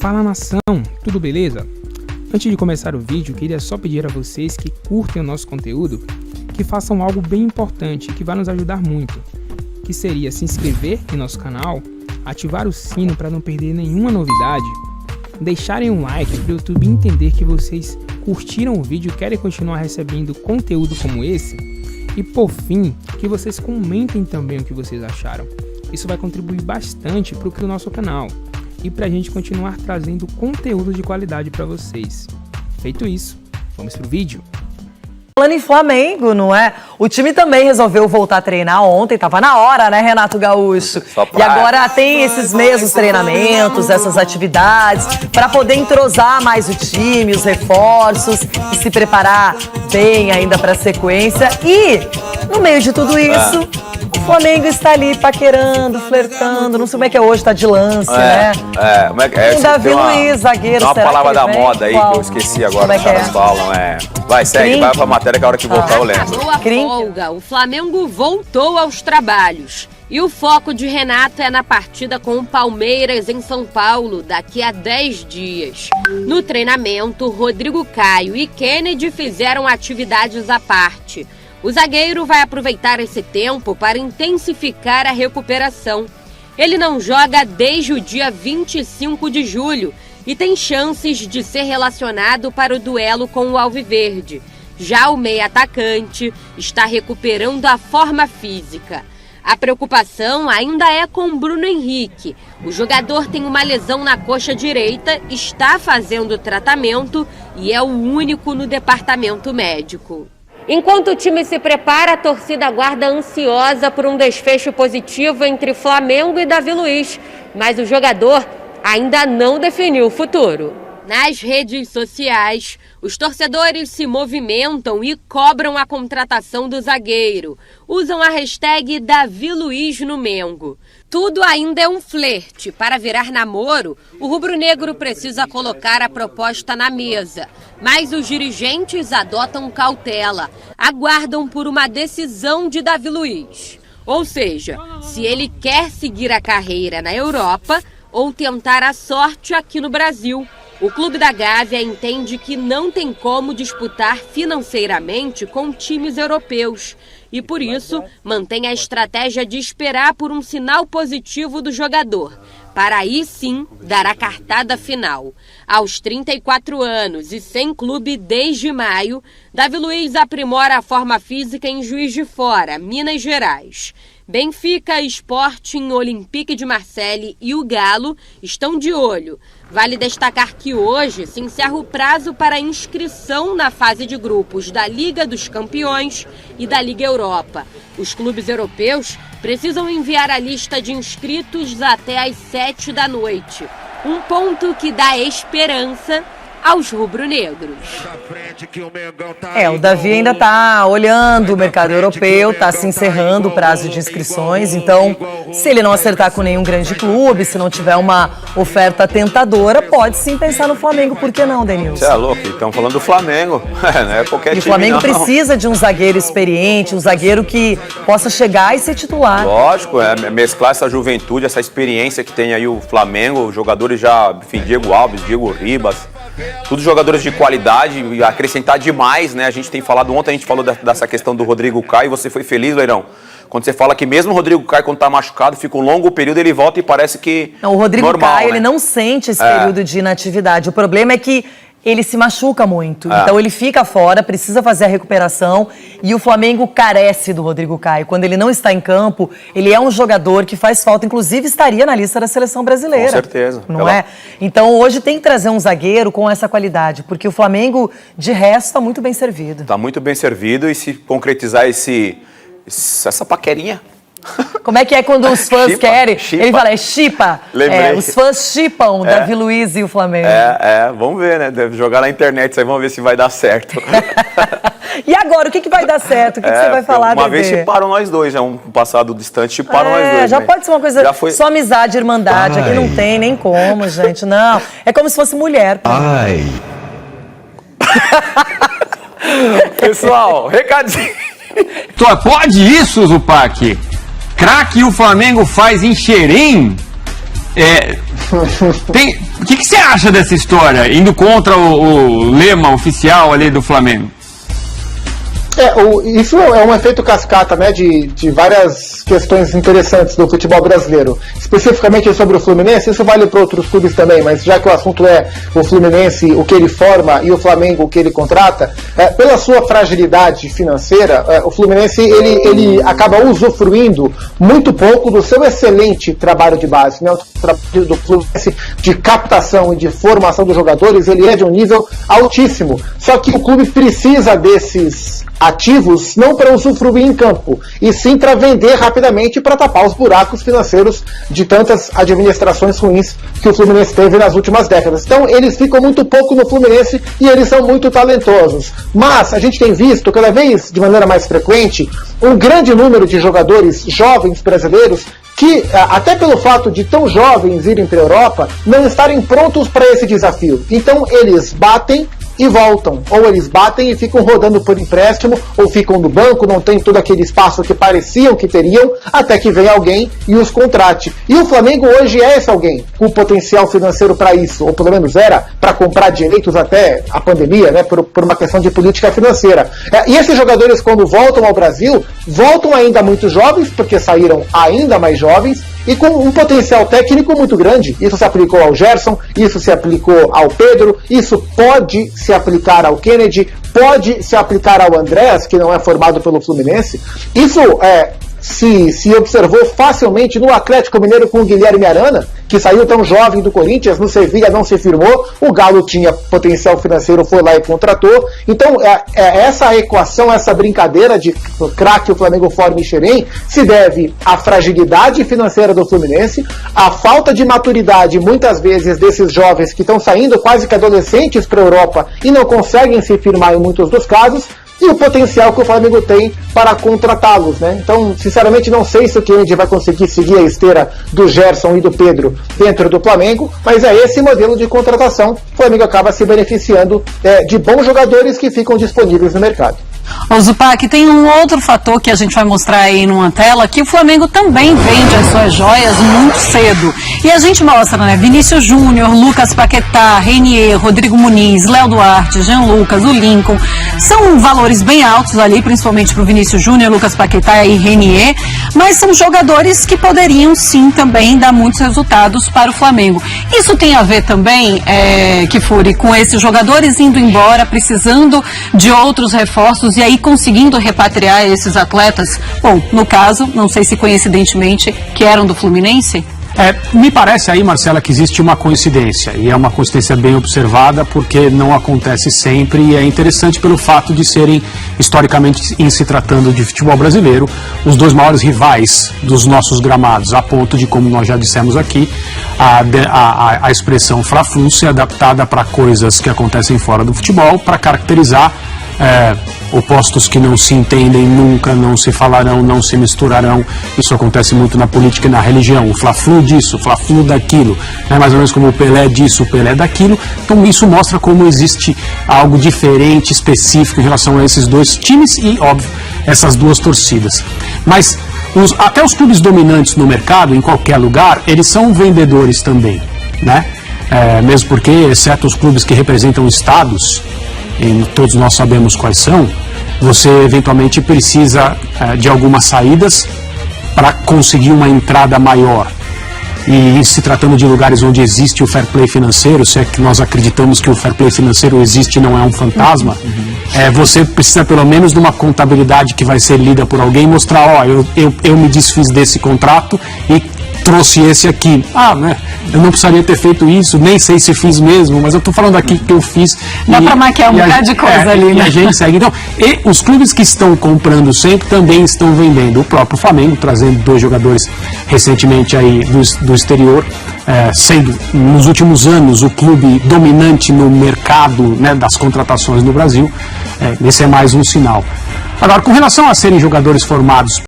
Fala nação, tudo beleza? Antes de começar o vídeo, queria só pedir a vocês que curtem o nosso conteúdo, que façam algo bem importante que vai nos ajudar muito, que seria se inscrever em nosso canal, ativar o sino para não perder nenhuma novidade, deixarem um like para o YouTube entender que vocês curtiram o vídeo e querem continuar recebendo conteúdo como esse, e por fim, que vocês comentem também o que vocês acharam. Isso vai contribuir bastante para o nosso canal e para a gente continuar trazendo conteúdo de qualidade para vocês. Feito isso, vamos pro vídeo. Falando em Flamengo, não é? O time também resolveu voltar a treinar ontem, tava na hora, né, Renato Gaúcho? E agora tem esses mesmos treinamentos, essas atividades, para poder entrosar mais o time, os reforços, e se preparar bem ainda para a sequência. E, no meio de tudo isso, o Flamengo está ali paquerando, flertando, não sei como é que é hoje, tá de lance, né? O Davi Luiz, zagueiro, uma será palavra que ele da vem? moda aí, Qual? que eu esqueci agora, Como é que que é? elas falam, Vai, segue, vai pra matéria que a hora que voltar eu lembro. Acabou a folga, o Flamengo voltou aos trabalhos. E o foco de Renato é na partida com o Palmeiras em São Paulo, daqui a 10 dias. No treinamento, Rodrigo Caio e Kennedy fizeram atividades à parte. O zagueiro vai aproveitar esse tempo para intensificar a recuperação. Ele não joga desde o dia 25 de julho e tem chances de ser relacionado para o duelo com o Alviverde. Já o meia-atacante está recuperando a forma física. A preocupação ainda é com Bruno Henrique. O jogador tem uma lesão na coxa direita, está fazendo tratamento e é o único no departamento médico. Enquanto o time se prepara, a torcida aguarda ansiosa por um desfecho positivo entre Flamengo e Davi Luiz. Mas o jogador ainda não definiu o futuro. Nas redes sociais, os torcedores se movimentam e cobram a contratação do zagueiro. Usam a hashtag Davi Luiz no Mengo. Tudo ainda é um flerte. Para virar namoro, o rubro-negro precisa colocar a proposta na mesa. Mas os dirigentes adotam cautela. Aguardam por uma decisão de Davi Luiz. Ou seja, se ele quer seguir a carreira na Europa ou tentar a sorte aqui no Brasil. O Clube da Gávea entende que não tem como disputar financeiramente com times europeus e, por isso, mantém a estratégia de esperar por um sinal positivo do jogador, para aí sim dar a cartada final. Aos 34 anos e sem clube desde maio, Davi Luiz aprimora a forma física em Juiz de Fora, Minas Gerais. Benfica, Sporting, Olympique de Marseille e o Galo estão de olho. Vale destacar que hoje se encerra o prazo para inscrição na fase de grupos da Liga dos Campeões e da Liga Europa. Os clubes europeus precisam enviar a lista de inscritos até às 7 da noite. Um ponto que dá esperança aos rubro-negros. O Davi ainda está olhando o mercado europeu, está se encerrando o prazo de inscrições, então se ele não acertar com nenhum grande clube, se não tiver uma oferta tentadora, pode sim pensar no Flamengo, por que não, Denilson? Você é louco, estamos falando do Flamengo, não é qualquer time. E o Flamengo não precisa de um zagueiro experiente, um zagueiro que possa chegar e ser titular. Lógico, mesclar essa juventude, essa experiência que tem aí o Flamengo, jogadores já, enfim, Diego Alves, Diego Ribas, todos jogadores de qualidade, acrescentar demais, né? A gente tem falado, ontem a gente falou dessa questão do Rodrigo Caio, você foi feliz, Leirão? Quando você fala que mesmo o Rodrigo Caio, quando tá machucado, fica um longo período, ele volta e parece que não, o Rodrigo normal, Caio, né? ele não sente esse período de inatividade. O problema é que ele se machuca muito. Então ele fica fora, precisa fazer a recuperação e o Flamengo carece do Rodrigo Caio. Quando ele não está em campo, ele é um jogador que faz falta, inclusive estaria na lista da seleção brasileira. Com certeza. Não é? Então hoje tem que trazer um zagueiro com essa qualidade, porque o Flamengo, de resto, está muito bem servido. Está muito bem servido e se concretizar essa paquerinha... Como é que é quando os fãs querem? Ele fala, é chipa. Os fãs chipam Davi Luiz e o Flamengo. Vamos ver, né? Deve jogar na internet, aí vamos ver se vai dar certo. E agora, o que vai dar certo? O que você vai falar, Uma Bebê? vez chiparam nós dois, já um passado distante, chiparam nós dois. Já né? pode ser uma coisa, só amizade, irmandade. Aqui não tem nem como, gente, não. É como se fosse mulher. Ai. Pessoal, recadinho. Pode isso, Zupac? Craque o Flamengo faz em Xerém? O que você acha dessa história, indo contra o lema oficial ali do Flamengo? Isso é um efeito cascata, né, de várias questões interessantes do futebol brasileiro. Especificamente sobre o Fluminense, isso vale para outros clubes também, mas já que o assunto é o Fluminense, o que ele forma, e o Flamengo, o que ele contrata, pela sua fragilidade financeira, o Fluminense ele acaba usufruindo muito pouco do seu excelente trabalho de base, né? O trabalho do Fluminense de captação e de formação dos jogadores, ele é de um nível altíssimo. Só que o clube precisa desses ativos não para usufruir em campo, e sim para vender rapidamente para tapar os buracos financeiros de tantas administrações ruins que o Fluminense teve nas últimas décadas. Então eles ficam muito pouco no Fluminense e eles são muito talentosos. Mas a gente tem visto cada vez de maneira mais frequente um grande número de jogadores jovens brasileiros que, até pelo fato de tão jovens irem para a Europa, não estarem prontos para esse desafio. Então eles batem e voltam, ou eles batem e ficam rodando por empréstimo, ou ficam no banco, não tem todo aquele espaço que pareciam que teriam, até que vem alguém e os contrate. E o Flamengo hoje é esse alguém, com potencial financeiro para isso, ou pelo menos era, para comprar direitos até a pandemia, né, por uma questão de política financeira. E esses jogadores, quando voltam ao Brasil, voltam ainda muito jovens, porque saíram ainda mais jovens, e com um potencial técnico muito grande. Isso se aplicou ao Gerson, isso se aplicou ao Pedro, isso pode se aplicar ao Kennedy, pode se aplicar ao Andrés, que não é formado pelo Fluminense. Isso se observou facilmente no Atlético Mineiro com o Guilherme Arana, que saiu tão jovem do Corinthians, no Sevilha não se firmou, o Galo tinha potencial financeiro, foi lá e contratou. Então essa equação, essa brincadeira de craque o Flamengo forma e Xerém, se deve à fragilidade financeira do Fluminense, à falta de maturidade muitas vezes desses jovens que estão saindo quase que adolescentes para a Europa e não conseguem se firmar em muitos dos casos, e o potencial que o Flamengo tem para contratá-los, né? Então, sinceramente, não sei se o Kennedy vai conseguir seguir a esteira do Gerson e do Pedro dentro do Flamengo, mas é esse modelo de contratação. O Flamengo acaba se beneficiando de bons jogadores que ficam disponíveis no mercado. Ô Zupac, tem um outro fator que a gente vai mostrar aí numa tela, que o Flamengo também vende as suas joias muito cedo. E a gente mostra, né, Vinícius Júnior, Lucas Paquetá, Renier, Rodrigo Muniz, Léo Duarte, Jean Lucas, o Lincoln. São valores bem altos ali, principalmente para o Vinícius Júnior, Lucas Paquetá e Renier, mas são jogadores que poderiam sim também dar muitos resultados para o Flamengo. Isso tem a ver também, Kifuri, com esses jogadores indo embora, precisando de outros reforços e aí conseguindo repatriar esses atletas? Bom, no caso, não sei se coincidentemente, que eram do Fluminense? Me parece aí, Marcela, que existe uma coincidência, e é uma coincidência bem observada, porque não acontece sempre, e é interessante pelo fato de serem, historicamente, em se tratando de futebol brasileiro, os dois maiores rivais dos nossos gramados, a ponto de, como nós já dissemos aqui, a expressão Fla-Flu ser adaptada para coisas que acontecem fora do futebol, para caracterizar opostos que não se entendem nunca, não se falarão, não se misturarão. Isso acontece muito na política e na religião. O Fla-Flu disso, o Fla-Flu daquilo, né? Mais ou menos como o Pelé disso, o Pelé daquilo. Então isso mostra como existe algo diferente, específico em relação a esses dois times e, óbvio, essas duas torcidas. Mas até os clubes dominantes no mercado, em qualquer lugar, eles são vendedores também, né? Mesmo porque, exceto os clubes que representam estados, e todos nós sabemos quais são, você eventualmente precisa de algumas saídas para conseguir uma entrada maior. E se tratando de lugares onde existe o fair play financeiro, se é que nós acreditamos que o fair play financeiro existe e não é um fantasma, você precisa pelo menos de uma contabilidade que vai ser lida por alguém, mostrar, eu me desfiz desse contrato e trouxe esse aqui. Né? Eu não precisaria ter feito isso, nem sei se fiz mesmo, mas eu estou falando aqui que eu fiz. Dá para maquiar um bocado de coisa ali, né? E a gente segue. Então, e os clubes que estão comprando sempre também estão vendendo. O próprio Flamengo, trazendo 2 jogadores recentemente aí do exterior, sendo nos últimos anos o clube dominante no mercado, né, das contratações no Brasil. Esse é mais um sinal. Agora, com relação a serem jogadores formados